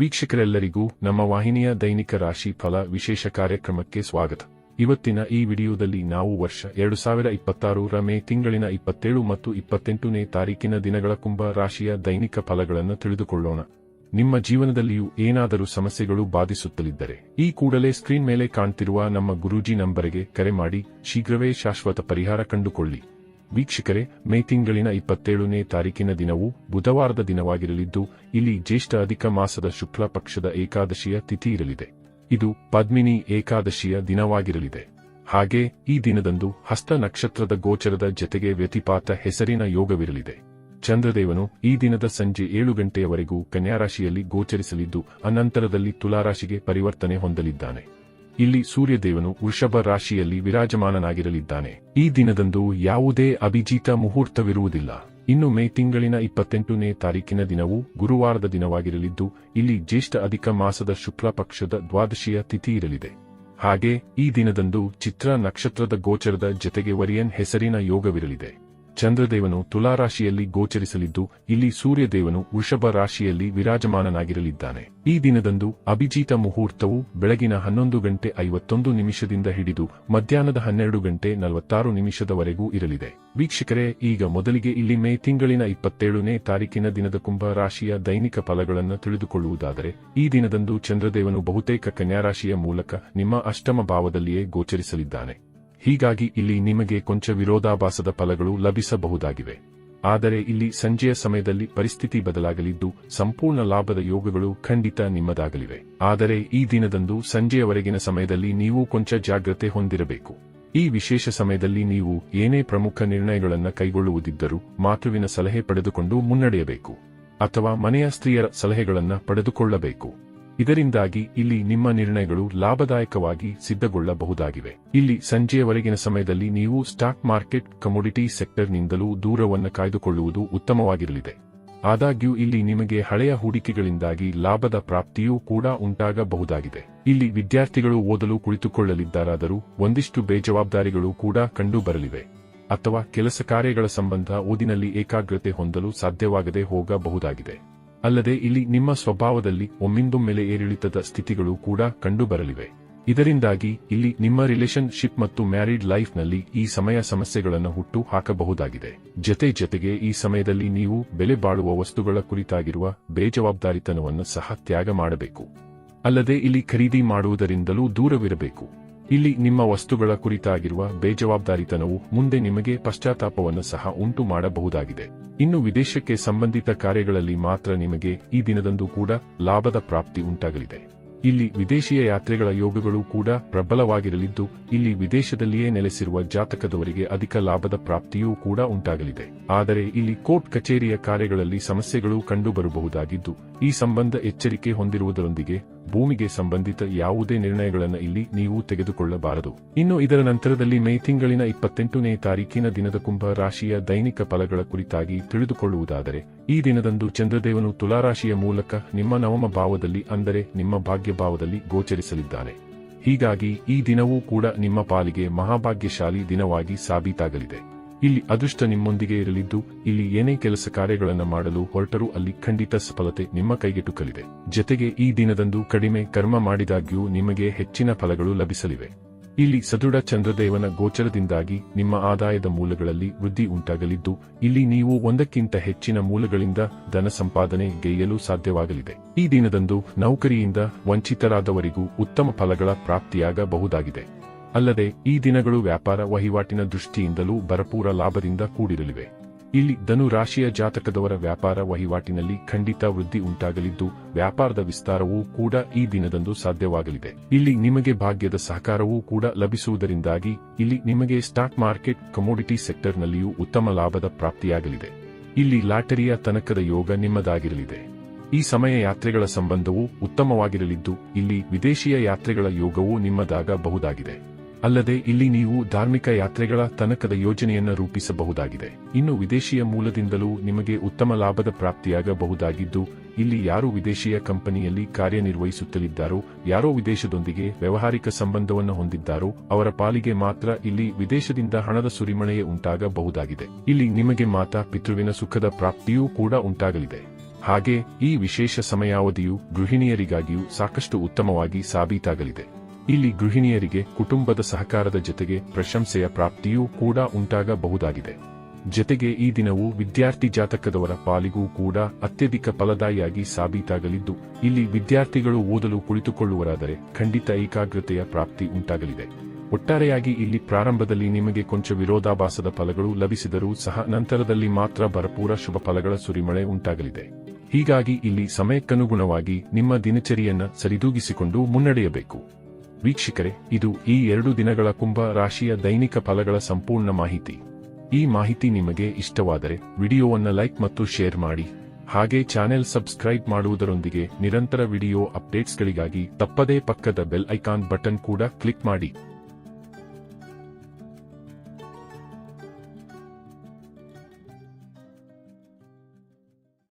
ವೀಕ್ಷಕರೆಲ್ಲರಿಗೂ ನಮ್ಮ ವಾಹಿನಿಯ ದೈನಿಕ ರಾಶಿ ಫಲ ವಿಶೇಷ ಕಾರ್ಯಕ್ರಮಕ್ಕೆ ಸ್ವಾಗತ. ಇವತ್ತಿನ ಈ ವಿಡಿಯೋದಲ್ಲಿ ನಾವು ವರ್ಷ 2026ರ ಮೇ ತಿಂಗಳಿನ 27 ಮತ್ತು 28ನೇ ತಾರೀಕಿನ ದಿನಗಳ ಕುಂಭ ರಾಶಿಯ ದೈನಿಕ ಫಲಗಳನ್ನು ತಿಳಿದುಕೊಳ್ಳೋಣ. ನಿಮ್ಮ ಜೀವನದಲ್ಲಿಯೂ ಏನಾದರೂ ಸಮಸ್ಯೆಗಳು ಬಾಧಿಸುತ್ತಲಿದ್ದರೆ ಈ ಕೂಡಲೇ ಸ್ಕ್ರೀನ್ ಮೇಲೆ ಕಾಣ್ತಿರುವ ನಮ್ಮ ಗುರೂಜಿ ನಂಬರಿಗೆ ಕರೆ ಮಾಡಿ ಶೀಘ್ರವೇ ಶಾಶ್ವತ ಪರಿಹಾರ ಕಂಡುಕೊಳ್ಳಿ. ವೀಕ್ಷಕರೇ, ಮೇ ತಿಂಗಳಿನ 27ನೇ ತಾರೀಕಿನ ದಿನವು ಬುಧವಾರದ ದಿನವಾಗಿರಲಿದ್ದು, ಇಲ್ಲಿ ಜ್ಯೇಷ್ಠ ಅಧಿಕ ಮಾಸದ ಶುಕ್ಲ ಪಕ್ಷದ ಏಕಾದಶಿಯ ತಿಥಿ ಇರಲಿದೆ. ಇದು ಪದ್ಮಿನಿ ಏಕಾದಶಿಯ ದಿನವಾಗಿರಲಿದೆ. ಹಾಗೆ ಈ ದಿನದಂದು ಹಸ್ತ ನಕ್ಷತ್ರದ ಗೋಚರದ ಜತೆಗೆ ವ್ಯತಿಪಾತ ಹೆಸರಿನ ಯೋಗವಿರಲಿದೆ. ಚಂದ್ರದೇವನು ಈ ದಿನದ ಸಂಜೆ 7 ಗಂಟೆಯವರೆಗೂ ಕನ್ಯಾರಾಶಿಯಲ್ಲಿ ಗೋಚರಿಸಲಿದ್ದು, ಅನಂತರದಲ್ಲಿ ತುಲಾರಾಶಿಗೆ ಪರಿವರ್ತನೆ ಹೊಂದಲಿದ್ದಾನೆ. ಇಲ್ಲಿ ಸೂರ್ಯದೇವನು ವೃಷಭ ರಾಶಿಯಲ್ಲಿ ವಿರಾಜಮಾನನಾಗಿರಲಿದ್ದಾನೆ. ಈ ದಿನದಂದು ಯಾವುದೇ ಅಭಿಜಿತ ಮುಹೂರ್ತವಿರುವುದಿಲ್ಲ. ಇನ್ನು ಮೇ ತಿಂಗಳಿನ 28ನೇ ತಾರೀಕಿನ ದಿನವು ಗುರುವಾರದ ದಿನವಾಗಿರಲಿದ್ದು, ಇಲ್ಲಿ ಜ್ಯೇಷ್ಠ ಅಧಿಕ ಮಾಸದ ಶುಕ್ಲ ಪಕ್ಷದ ದ್ವಾದಶಿಯ ತಿಥಿ ಇರಲಿದೆ. ಹಾಗೆ ಈ ದಿನದಂದು ಚಿತ್ರ ನಕ್ಷತ್ರದ ಗೋಚರದ ಜತೆಗೆ ವರಿಯನ್ ಹೆಸರಿನ ಯೋಗವಿರಲಿದೆ. ಚಂದ್ರದೇವನು ತುಲಾರಾಶಿಯಲ್ಲಿ ಗೋಚರಿಸಲಿದ್ದು, ಇಲ್ಲಿ ಸೂರ್ಯದೇವನು ವೃಷಭ ರಾಶಿಯಲ್ಲಿ ವಿರಾಜಮಾನನಾಗಿರಲಿದ್ದಾನೆ. ಈ ದಿನದಂದು ಅಭಿಜಿತ ಮುಹೂರ್ತವು ಬೆಳಗಿನ 11 ಗಂಟೆ 51 ನಿಮಿಷದಿಂದ ಹಿಡಿದು ಮಧ್ಯಾಹ್ನದ 12 ಗಂಟೆ 46 ನಿಮಿಷದವರೆಗೂ ಇರಲಿದೆ. ವೀಕ್ಷಕರೇ, ಈಗ ಮೊದಲಿಗೆ ಇಲ್ಲಿ ಮೇ ತಿಂಗಳಿನ 27ನೇ ತಾರೀಕಿನ ದಿನದ ಕುಂಭ ರಾಶಿಯ ದೈನಿಕ ಫಲಗಳನ್ನು ತಿಳಿದುಕೊಳ್ಳುವುದಾದರೆ, ಈ ದಿನದಂದು ಚಂದ್ರದೇವನು ಬಹುತೇಕ ಕನ್ಯಾರಾಶಿಯ ಮೂಲಕ ನಿಮ್ಮ ಅಷ್ಟಮ ಭಾವದಲ್ಲಿಯೇ ಗೋಚರಿಸಲಿದ್ದಾನೆ. ಹೀಗಾಗಿ ಇಲ್ಲಿ ನಿಮಗೆ ಕೊಂಚ ವಿರೋಧಾಭಾಸದ ಫಲಗಳು ಲಭಿಸಬಹುದಾಗಿವೆ. ಆದರೆ ಇಲ್ಲಿ ಸಂಜೆಯ ಸಮಯದಲ್ಲಿ ಪರಿಸ್ಥಿತಿ ಬದಲಾಗಲಿದ್ದು, ಸಂಪೂರ್ಣ ಲಾಭದ ಯೋಗಗಳು ಖಂಡಿತ ನಿಮ್ಮದಾಗಲಿವೆ. ಆದರೆ ಈ ದಿನದಂದು ಸಂಜೆಯವರೆಗಿನ ಸಮಯದಲ್ಲಿ ನೀವು ಕೊಂಚ ಜಾಗ್ರತೆ ಹೊಂದಿರಬೇಕು. ಈ ವಿಶೇಷ ಸಮಯದಲ್ಲಿ ನೀವು ಏನೇ ಪ್ರಮುಖ ನಿರ್ಣಯಗಳನ್ನು ಕೈಗೊಳ್ಳುವುದಿದ್ದರೂ ಮಾತೃವಿನ ಸಲಹೆ ಪಡೆದುಕೊಂಡು ಮುನ್ನಡೆಯಬೇಕು, ಅಥವಾ ಮನೆಯ ಸ್ತ್ರೀಯರ ಸಲಹೆಗಳನ್ನು ಪಡೆದುಕೊಳ್ಳಬೇಕು. ಇದರಿಂದಾಗಿ ಇಲ್ಲಿ ನಿಮ್ಮ ನಿರ್ಣಯಗಳು ಲಾಭದಾಯಕವಾಗಿ ಸಿದ್ಧಗೊಳ್ಳಬಹುದಾಗಿವೆ. ಇಲ್ಲಿ ಸಂಜೆಯವರೆಗಿನ ಸಮಯದಲ್ಲಿ ನೀವು ಸ್ಟಾಕ್ ಮಾರ್ಕೆಟ್, ಕಮೋಡಿಟಿ ಸೆಕ್ಟರ್ನಿಂದಲೂ ದೂರವನ್ನು ಕಾಯ್ದುಕೊಳ್ಳುವುದು ಉತ್ತಮವಾಗಿರಲಿದೆ. ಆದಾಗ್ಯೂ ಇಲ್ಲಿ ನಿಮಗೆ ಹಳೆಯ ಹೂಡಿಕೆಗಳಿಂದಾಗಿ ಲಾಭದ ಪ್ರಾಪ್ತಿಯೂ ಕೂಡ ಉಂಟಾಗಬಹುದಾಗಿದೆ. ಇಲ್ಲಿ ವಿದ್ಯಾರ್ಥಿಗಳು ಓದಲು ಕುಳಿತುಕೊಳ್ಳಲಿದ್ದಾರಾದರೂ ಒಂದಿಷ್ಟು ಬೇಜವಾಬ್ದಾರಿಗಳು ಕೂಡ ಕಂಡುಬರಲಿವೆ, ಅಥವಾ ಕೆಲಸ ಕಾರ್ಯಗಳ ಸಂಬಂಧ ಓದಿನಲ್ಲಿ ಏಕಾಗ್ರತೆ ಹೊಂದಲು ಸಾಧ್ಯವಾಗದೆ ಹೋಗಬಹುದಾಗಿದೆ. ಅಲ್ಲದೆ ಇಲ್ಲಿ ನಿಮ್ಮ ಸ್ವಭಾವದಲ್ಲಿ ಒಮ್ಮಿಂದೊಮ್ಮೆಲೆ ಏರಿಳಿತದ ಸ್ಥಿತಿಗಳು ಕೂಡ ಕಂಡುಬರಲಿವೆ. ಇದರಿಂದಾಗಿ ಇಲ್ಲಿ ನಿಮ್ಮ ರಿಲೇಶನ್ಶಿಪ್ ಮತ್ತು ಮ್ಯಾರಿಡ್ ಲೈಫ್ನಲ್ಲಿ ಈ ಸಮಯ ಸಮಸ್ಯೆಗಳನ್ನು ಹುಟ್ಟು ಹಾಕಬಹುದಾಗಿದೆ. ಜತೆಗೆ ಈ ಸಮಯದಲ್ಲಿ ನೀವು ಬೆಲೆ ಬಾಳುವ ವಸ್ತುಗಳ ಕುರಿತಾಗಿರುವ ಬೇಜವಾಬ್ದಾರಿತನವನ್ನು ಸಹ ತ್ಯಾಗ ಮಾಡಬೇಕು. ಅಲ್ಲದೆ ಇಲ್ಲಿ ಖರೀದಿ ಮಾಡುವುದರಿಂದಲೂ ದೂರವಿರಬೇಕು. ಇಲ್ಲಿ ನಿಮ್ಮ ವಸ್ತುಗಳ ಕುರಿತಾಗಿರುವ ಬೇಜವಾಬ್ದಾರಿತನವು ಮುಂದೆ ನಿಮಗೆ ಪಶ್ಚಾತ್ತಾಪವನ್ನು ಸಹ ಉಂಟು ಮಾಡಬಹುದಾಗಿದೆ. ಇನ್ನು ವಿದೇಶಕ್ಕೆ ಸಂಬಂಧಿತ ಕಾರ್ಯಗಳಲ್ಲಿ ಮಾತ್ರ ನಿಮಗೆ ಈ ದಿನದಂದು ಕೂಡ ಲಾಭದ ಪ್ರಾಪ್ತಿ ಉಂಟಾಗಲಿದೆ. ಇಲ್ಲಿ ವಿದೇಶೀಯ ಯಾತ್ರೆಗಳ ಯೋಗಗಳು ಕೂಡ ಪ್ರಬಲವಾಗಿರಲಿದ್ದು, ಇಲ್ಲಿ ವಿದೇಶದಲ್ಲಿಯೇ ನೆಲೆಸಿರುವ ಜಾತಕದವರಿಗೆ ಅಧಿಕ ಲಾಭದ ಪ್ರಾಪ್ತಿಯೂ ಕೂಡ ಉಂಟಾಗಲಿದೆ. ಆದರೆ ಇಲ್ಲಿ ಕೋರ್ಟ್ ಕಚೇರಿಯ ಕಾರ್ಯಗಳಲ್ಲಿ ಸಮಸ್ಯೆಗಳು ಕಂಡುಬರಬಹುದಾಗಿದ್ದು, ಈ ಸಂಬಂಧ ಎಚ್ಚರಿಕೆ ಹೊಂದಿರುವುದರೊಂದಿಗೆ ಭೂಮಿಗೆ ಸಂಬಂಧಿತ ಯಾವುದೇ ನಿರ್ಣಯಗಳನ್ನು ಇಲ್ಲಿ ನೀವು ತೆಗೆದುಕೊಳ್ಳಬಾರದು. ಇನ್ನು ಇದರ ನಂತರದಲ್ಲಿ ಮೇ ತಿಂಗಳಿನ 28ನೇ ತಾರೀಕಿನ ದಿನದ ಕುಂಭ ರಾಶಿಯ ದೈನಿಕ ಫಲಗಳ ಕುರಿತಾಗಿ ತಿಳಿದುಕೊಳ್ಳುವುದಾದರೆ, ಈ ದಿನದಂದು ಚಂದ್ರದೇವನು ತುಲಾರಾಶಿಯ ಮೂಲಕ ನಿಮ್ಮ ನವಮ ಭಾವದಲ್ಲಿ, ಅಂದರೆ ನಿಮ್ಮ ಭಾಗ್ಯ ಭಾವದಲ್ಲಿ ಗೋಚರಿಸಲಿದ್ದಾನೆ. ಹೀಗಾಗಿ ಈ ದಿನವೂ ಕೂಡ ನಿಮ್ಮ ಪಾಲಿಗೆ ಮಹಾಭಾಗ್ಯಶಾಲಿ ದಿನವಾಗಿ ಸಾಬೀತಾಗಲಿದೆ. ಇಲ್ಲಿ ಅದೃಷ್ಟ ನಿಮ್ಮೊಂದಿಗೆ ಇರಲಿದ್ದು, ಇಲ್ಲಿ ಏನೇ ಕೆಲಸ ಕಾರ್ಯಗಳನ್ನು ಮಾಡಲು ಹೊರಟರೂ ಅಲ್ಲಿ ಖಂಡಿತ ಸಫಲತೆ ನಿಮ್ಮ ಕೈಗೆಟುಕಲಿದೆ. ಜತೆಗೆ ಈ ದಿನದಂದು ಕಡಿಮೆ ಕರ್ಮ ಮಾಡಿದಾಗ್ಯೂ ನಿಮಗೆ ಹೆಚ್ಚಿನ ಫಲಗಳು ಲಭಿಸಲಿವೆ. ಇಲ್ಲಿ ಸದೃಢ ಚಂದ್ರದೇವನ ಗೋಚರದಿಂದಾಗಿ ನಿಮ್ಮ ಆದಾಯದ ಮೂಲಗಳಲ್ಲಿ ವೃದ್ಧಿ ಉಂಟಾಗಲಿದ್ದು, ಇಲ್ಲಿ ನೀವು ಒಂದಕ್ಕಿಂತ ಹೆಚ್ಚಿನ ಮೂಲಗಳಿಂದ ಧನ ಸಂಪಾದನೆ ಗೈಯಲು ಸಾಧ್ಯವಾಗಲಿದೆ. ಈ ದಿನದಂದು ನೌಕರಿಯಿಂದ ವಂಚಿತರಾದವರಿಗೂ ಉತ್ತಮ ಫಲಗಳ ಪ್ರಾಪ್ತಿಯಾಗಬಹುದಾಗಿದೆ. ಅಲ್ಲದೆ ಈ ದಿನಗಳು ವ್ಯಾಪಾರ ವಹಿವಾಟಿನ ದೃಷ್ಟಿಯಿಂದಲೂ ಭರಪೂರ ಲಾಭದಿಂದ ಕೂಡಿರಲಿವೆ. ಇಲ್ಲಿ ಧನು ರಾಶಿಯ ಜಾತಕದವರ ವ್ಯಾಪಾರ ವಹಿವಾಟಿನಲ್ಲಿ ಖಂಡಿತ ವೃದ್ಧಿ ಉಂಟಾಗಲಿದ್ದು, ವ್ಯಾಪಾರದ ವಿಸ್ತಾರವೂ ಕೂಡ ಈ ದಿನದಂದು ಸಾಧ್ಯವಾಗಲಿದೆ. ಇಲ್ಲಿ ನಿಮಗೆ ಭಾಗ್ಯದ ಸಹಕಾರವೂ ಕೂಡ ಲಭಿಸುವುದರಿಂದಾಗಿ ಇಲ್ಲಿ ನಿಮಗೆ ಸ್ಟಾಕ್ ಮಾರ್ಕೆಟ್, ಕಮೋಡಿಟಿ ಸೆಕ್ಟರ್ನಲ್ಲಿಯೂ ಉತ್ತಮ ಲಾಭದ ಪ್ರಾಪ್ತಿಯಾಗಲಿದೆ. ಇಲ್ಲಿ ಲಾಟರಿಯ ತನಕದ ಯೋಗ ನಿಮ್ಮದಾಗಿರಲಿದೆ. ಈ ಸಮಯ ಯಾತ್ರೆಗಳ ಸಂಬಂಧವೂ ಉತ್ತಮವಾಗಿರಲಿದ್ದು, ಇಲ್ಲಿ ವಿದೇಶೀಯ ಯಾತ್ರೆಗಳ ಯೋಗವೂ ನಿಮ್ಮದಾಗಬಹುದಾಗಿದೆ. ಅಲ್ಲದೆ ಇಲ್ಲಿ ನೀವು ಧಾರ್ಮಿಕ ಯಾತ್ರೆಗಳ ತನಕದ ಯೋಜನೆಯನ್ನು ರೂಪಿಸಬಹುದಾಗಿದೆ. ಇನ್ನು ವಿದೇಶೀಯ ಮೂಲದಿಂದಲೂ ನಿಮಗೆ ಉತ್ತಮ ಲಾಭದ ಪ್ರಾಪ್ತಿಯಾಗಬಹುದಾಗಿದ್ದು, ಇಲ್ಲಿ ಯಾರು ವಿದೇಶೀಯ ಕಂಪನಿಯಲ್ಲಿ ಕಾರ್ಯನಿರ್ವಹಿಸುತ್ತಲಿದ್ದಾರೋ, ಯಾರೋ ವಿದೇಶದೊಂದಿಗೆ ವ್ಯಾವಹಾರಿಕ ಸಂಬಂಧವನ್ನು ಹೊಂದಿದ್ದಾರೋ ಅವರ ಪಾಲಿಗೆ ಮಾತ್ರ ಇಲ್ಲಿ ವಿದೇಶದಿಂದ ಹಣದ ಸುರಿಮಳೆಯೇ ಉಂಟಾಗಬಹುದಾಗಿದೆ. ಇಲ್ಲಿ ನಿಮಗೆ ಮಾತಾ ಪಿತೃವಿನ ಸುಖದ ಪ್ರಾಪ್ತಿಯೂ ಕೂಡ ಉಂಟಾಗಲಿದೆ. ಹಾಗೆ ಈ ವಿಶೇಷ ಸಮಯಾವಧಿಯು ಗೃಹಿಣಿಯರಿಗಾಗಿಯೂ ಸಾಕಷ್ಟು ಉತ್ತಮವಾಗಿ ಸಾಬೀತಾಗಲಿದೆ. ಇಲ್ಲಿ ಗೃಹಿಣಿಯರಿಗೆ ಕುಟುಂಬದ ಸಹಕಾರದ ಜೊತೆಗೆ ಪ್ರಶಂಸೆಯ ಪ್ರಾಪ್ತಿಯೂ ಕೂಡ ಉಂಟಾಗಬಹುದಾಗಿದೆ. ಜೊತೆಗೆ ಈ ದಿನವು ವಿದ್ಯಾರ್ಥಿ ಜಾತಕದವರ ಪಾಲಿಗೂ ಕೂಡ ಅತ್ಯಧಿಕ ಫಲದಾಯಿಯಾಗಿ ಸಾಬೀತಾಗಲಿದ್ದು, ಇಲ್ಲಿ ವಿದ್ಯಾರ್ಥಿಗಳು ಓದಲು ಕುಳಿತುಕೊಳ್ಳುವರಾದರೆ ಖಂಡಿತ ಏಕಾಗ್ರತೆಯ ಪ್ರಾಪ್ತಿ ಉಂಟಾಗಲಿದೆ. ಒಟ್ಟಾರೆಯಾಗಿ ಇಲ್ಲಿ ಪ್ರಾರಂಭದಲ್ಲಿ ನಿಮಗೆ ಕೊಂಚ ವಿರೋಧಾಭಾಸದ ಫಲಗಳು ಲಭಿಸಿದರೂ ಸಹ ನಂತರದಲ್ಲಿ ಮಾತ್ರ ಭರಪೂರ ಶುಭ ಫಲಗಳ ಸುರಿಮಳೆ ಉಂಟಾಗಲಿದೆ. ಹೀಗಾಗಿ ಇಲ್ಲಿ ಸಮಯಕ್ಕನುಗುಣವಾಗಿ ನಿಮ್ಮ ದಿನಚರಿಯನ್ನ ಸರಿದೂಗಿಸಿಕೊಂಡು ಮುನ್ನಡೆಯಬೇಕು. ವೀಕ್ಷಕರೇ, ಇದು ಈ 2 ದಿನಗಳ ಕುಂಭ ರಾಶಿಯ ದೈನಿಕ ಫಲಗಳ ಸಂಪೂರ್ಣ ಮಾಹಿತಿ. ಈ ಮಾಹಿತಿ ನಿಮಗೆ ಇಷ್ಟವಾದರೆ ವಿಡಿಯೋವನ್ನು ಲೈಕ್ ಮತ್ತು ಶೇರ್ ಮಾಡಿ. ಹಾಗೆ ಚಾನೆಲ್ ಸಬ್ಸ್ಕ್ರೈಬ್ ಮಾಡುವುದರೊಂದಿಗೆ ನಿರಂತರ ವಿಡಿಯೋ ಅಪ್ಡೇಟ್ಸ್ಗಳಿಗಾಗಿ ತಪ್ಪದೇ ಪಕ್ಕದ ಬೆಲ್ ಐಕಾನ್ ಬಟನ್ ಕೂಡ ಕ್ಲಿಕ್ ಮಾಡಿ.